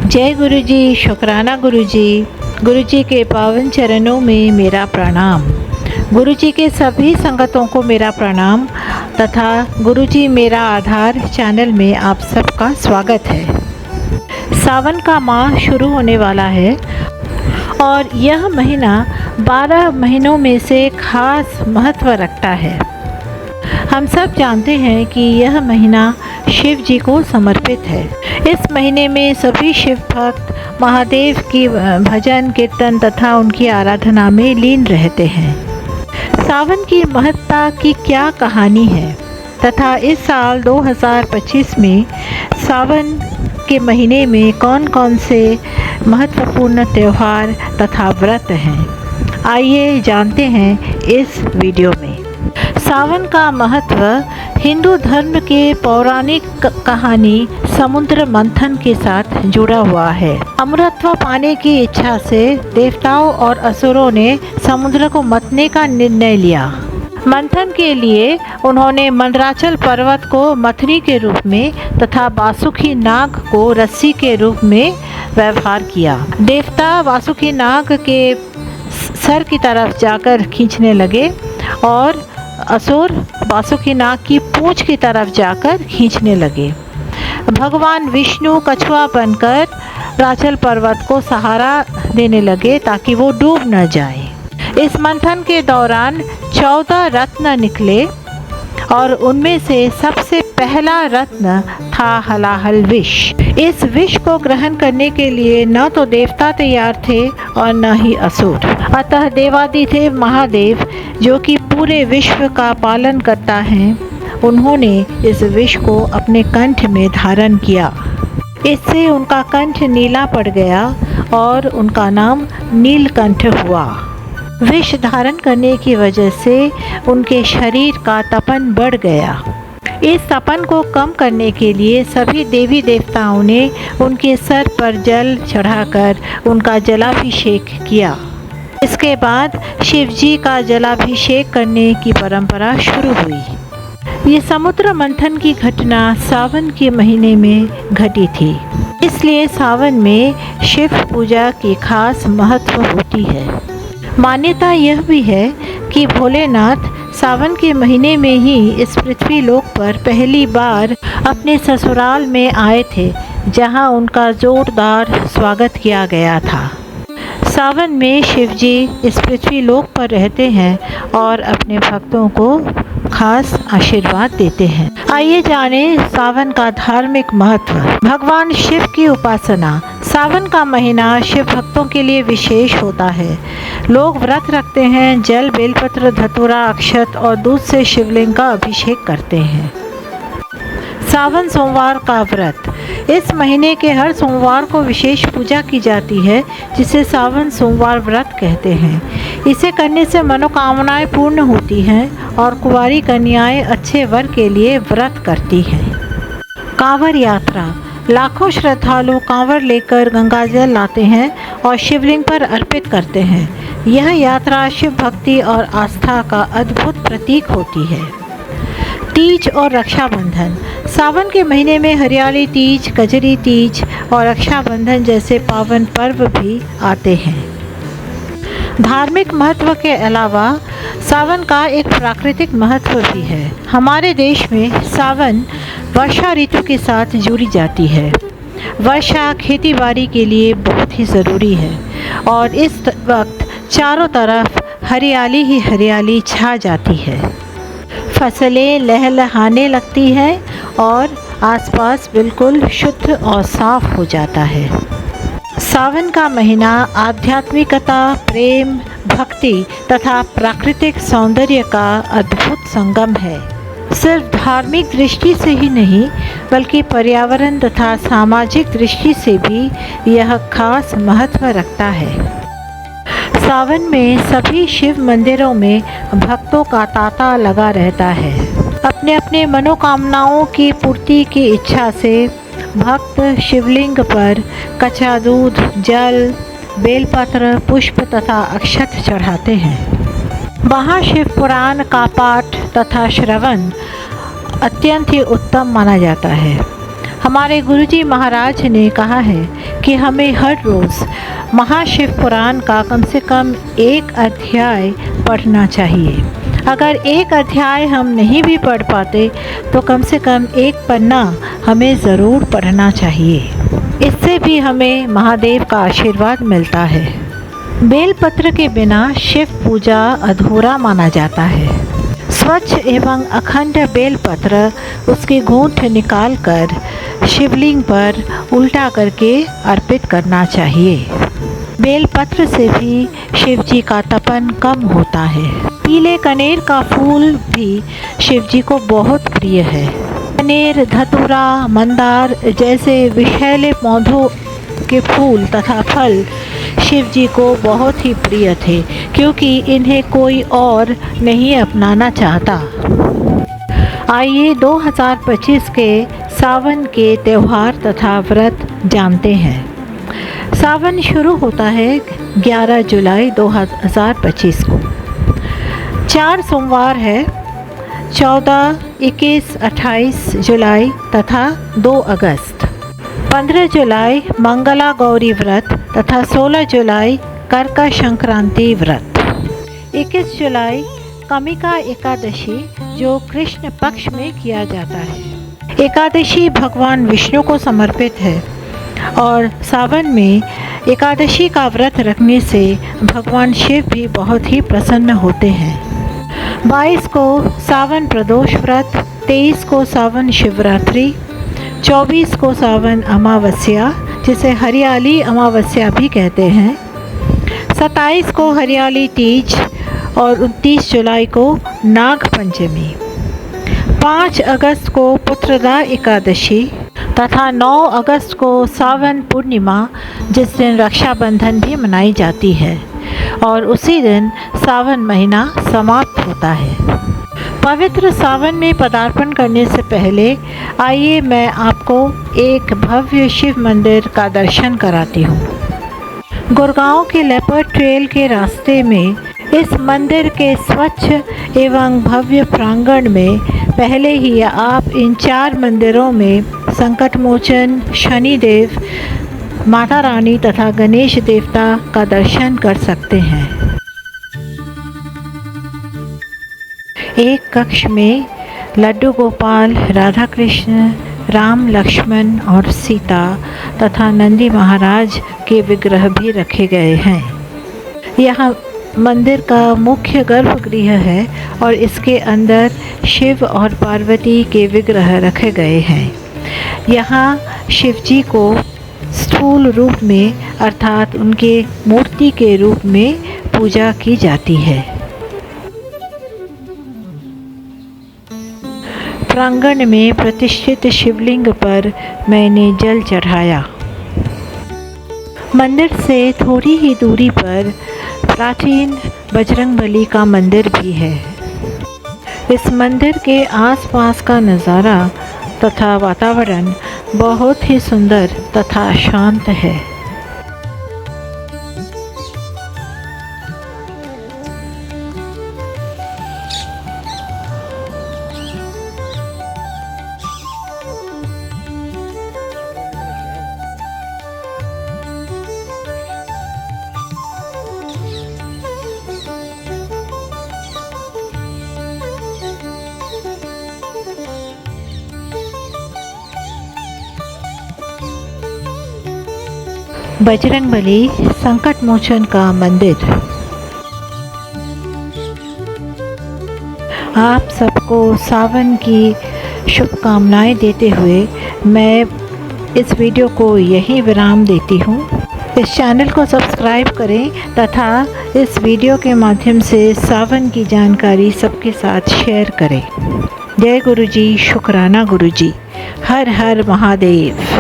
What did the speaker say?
जय गुरु जी, शुक्राना गुरु जी के पावन चरणों में मेरा प्रणाम। गुरु जी के सभी संगतों को मेरा प्रणाम तथा गुरु जी मेरा आधार चैनल में आप सबका स्वागत है। सावन का माह शुरू होने वाला है और यह महीना 12 महीनों में से खास महत्व रखता है। हम सब जानते हैं कि यह महीना शिव जी को समर्पित है। इस महीने में सभी शिव भक्त महादेव की भजन कीर्तन तथा उनकी आराधना में लीन रहते हैं। सावन की महत्ता की क्या कहानी है तथा इस साल 2025 में सावन के महीने में कौन कौन से महत्वपूर्ण त्यौहार तथा व्रत हैं, आइए जानते हैं इस वीडियो में। सावन का महत्व हिंदू धर्म के पौराणिक कहानी समुद्र मंथन के साथ जुड़ा हुआ है। अमरत्व पाने की इच्छा से देवताओं और असुरों ने समुद्र को मथने का निर्णय लिया। मंथन के लिए उन्होंने मंदराचल पर्वत को मथनी के रूप में तथा वासुकी नाग को रस्सी के रूप में व्यवहार किया। देवता वासुकी नाग के सर की तरफ जाकर खींचने लगे और असुर वासुकी नाग की पूंछ की तरफ जाकर खींचने लगे। भगवान विष्णु कछुआ बनकर राचल पर्वत को सहारा देने लगे ताकि वो डूब न जाए। इस मंथन के दौरान 14 रत्न निकले और उनमें से सबसे पहला रत्न था हलाहल विष। इस विष को ग्रहण करने के लिए न तो देवता तैयार थे और न ही असुर। अतः देवादिदेव महादेव जो कि पूरे विश्व का पालन करता है, उन्होंने इस विष को अपने कंठ में धारण किया। इससे उनका कंठ नीला पड़ गया और उनका नाम नीलकंठ हुआ। विष धारण करने की वजह से उनके शरीर का तपन बढ़ गया। इस तपन को कम करने के लिए सभी देवी देवताओं ने उनके सर पर जल चढ़ाकर उनका जलाभिषेक किया। इसके बाद शिवजी का जलाभिषेक करने की परंपरा शुरू हुई। ये समुद्र मंथन की घटना सावन के महीने में घटी थी, इसलिए सावन में शिव पूजा की खास महत्व होती है। मान्यता यह भी है कि भोलेनाथ सावन के महीने में ही इस पृथ्वी लोक पर पहली बार अपने ससुराल में आए थे, जहां उनका जोरदार स्वागत किया गया था। सावन में शिवजी इस पृथ्वी लोक पर रहते हैं और अपने भक्तों को खास आशीर्वाद देते हैं। आइए जानें सावन का धार्मिक महत्व। भगवान शिव की उपासना। सावन का महीना शिव भक्तों के लिए विशेष होता है। लोग व्रत रखते हैं, जल बेलपत्र धतूरा अक्षत और दूध से शिवलिंग का अभिषेक करते हैं। सावन सोमवार का व्रत। इस महीने के हर सोमवार को विशेष पूजा की जाती है, जिसे सावन सोमवार व्रत कहते हैं। इसे करने से मनोकामनाएं पूर्ण होती हैं और कुंवारी कन्याएं अच्छे वर के लिए व्रत करती हैं। कांवड़ यात्रा। लाखों श्रद्धालु कांवड़ लेकर गंगाजल लाते हैं और शिवलिंग पर अर्पित करते हैं। यह यात्रा शिव भक्ति और आस्था का अद्भुत प्रतीक होती है। तीज और रक्षाबंधन। सावन के महीने में हरियाली तीज, कजरी तीज और रक्षाबंधन जैसे पावन पर्व भी आते हैं। धार्मिक महत्व के अलावा सावन का एक प्राकृतिक महत्व भी है। हमारे देश में सावन वर्षा ऋतु के साथ जुड़ी जाती है। वर्षा खेतीबाड़ी के लिए बहुत ही ज़रूरी है और इस वक्त चारों तरफ हरियाली ही हरियाली छा जाती है। फसलें लहलहाने लगती हैं और आसपास बिल्कुल शुद्ध और साफ हो जाता है। सावन का महीना आध्यात्मिकता, प्रेम, भक्ति तथा प्राकृतिक सौंदर्य का अद्भुत संगम है। सिर्फ धार्मिक दृष्टि से ही नहीं, बल्कि पर्यावरण तथा सामाजिक दृष्टि से भी यह खास महत्व रखता है। सावन में सभी शिव मंदिरों में भक्तों का तांता लगा रहता है। अपने अपने मनोकामनाओं की पूर्ति की इच्छा से भक्त शिवलिंग पर कच्चा दूध, जल, बेलपत्र, पुष्प तथा अक्षत चढ़ाते हैं। वहाँ शिव पुराण का पाठ तथा श्रवण अत्यंत ही उत्तम माना जाता है। हमारे गुरुजी महाराज ने कहा है कि हमें हर रोज़ महाशिव पुराण का कम से कम एक अध्याय पढ़ना चाहिए। अगर एक अध्याय हम नहीं भी पढ़ पाते तो कम से कम एक पन्ना हमें ज़रूर पढ़ना चाहिए। इससे भी हमें महादेव का आशीर्वाद मिलता है। बेलपत्र के बिना शिव पूजा अधूरा माना जाता है। स्वच्छ एवं अखंड बेलपत्र उसकी गूंठ निकालकर शिवलिंग पर उल्टा करके अर्पित करना चाहिए। बेलपत्र से भी शिव जी का तपन कम होता है। पीले कनेर का फूल भी शिव जी को बहुत प्रिय है। कनेर, धतूरा, मंदार जैसे विषैले पौधों के फूल तथा फल शिव जी को बहुत ही प्रिय थे, क्योंकि इन्हें कोई और नहीं अपनाना चाहता। आइए 2025 के सावन के त्यौहार तथा व्रत जानते हैं। सावन शुरू होता है 11 जुलाई 2025 को। 4 सोमवार है, 14, 21, 28 जुलाई तथा 2 अगस्त। 15 जुलाई मंगला गौरी व्रत तथा 16 जुलाई करका संक्रांति व्रत। 21 जुलाई कमिका एकादशी जो कृष्ण पक्ष में किया जाता है। एकादशी भगवान विष्णु को समर्पित है और सावन में एकादशी का व्रत रखने से भगवान शिव भी बहुत ही प्रसन्न होते हैं। 22 को सावन प्रदोष व्रत, 23 को सावन शिवरात्रि, 24 को सावन अमावस्या जिसे हरियाली अमावस्या भी कहते हैं, 27 को हरियाली तीज और 29 जुलाई को नाग पंचमी। 5 अगस्त को पुत्रदा एकादशी तथा 9 अगस्त को सावन पूर्णिमा जिस दिन रक्षाबंधन भी मनाई जाती है और उसी दिन सावन महीना समाप्त होता है। पवित्र सावन में पदार्पण करने से पहले आइए मैं आपको एक भव्य शिव मंदिर का दर्शन कराती हूँ। गुड़गांव के लेपर्ड ट्रेल के रास्ते में इस मंदिर के स्वच्छ एवं भव्य प्रांगण में पहले ही आप इन 4 मंदिरों में संकटमोचन, शनिदेव, माता रानी तथा गणेश देवता का दर्शन कर सकते हैं। एक कक्ष में लड्डू गोपाल, राधा कृष्ण, राम, लक्ष्मण और सीता तथा नंदी महाराज के विग्रह भी रखे गए हैं। यह मंदिर का मुख्य गर्भगृह है और इसके अंदर शिव और पार्वती के विग्रह रखे गए हैं। यहाँ शिव जी को स्थूल रूप में अर्थात उनके मूर्ति के रूप में पूजा की जाती है। प्रांगण में प्रतिष्ठित शिवलिंग पर मैंने जल चढ़ाया। मंदिर से थोड़ी ही दूरी पर प्राचीन बजरंगबली का मंदिर भी है। इस मंदिर के आसपास का नज़ारा तथा वातावरण बहुत ही सुंदर तथा शांत है। बजरंगबली संकट मोचन का मंदिर। आप सबको सावन की शुभकामनाएं देते हुए मैं इस वीडियो को यहीं विराम देती हूँ। इस चैनल को सब्सक्राइब करें तथा इस वीडियो के माध्यम से सावन की जानकारी सबके साथ शेयर करें। जय गुरुजी, शुक्राना गुरुजी, हर हर महादेव।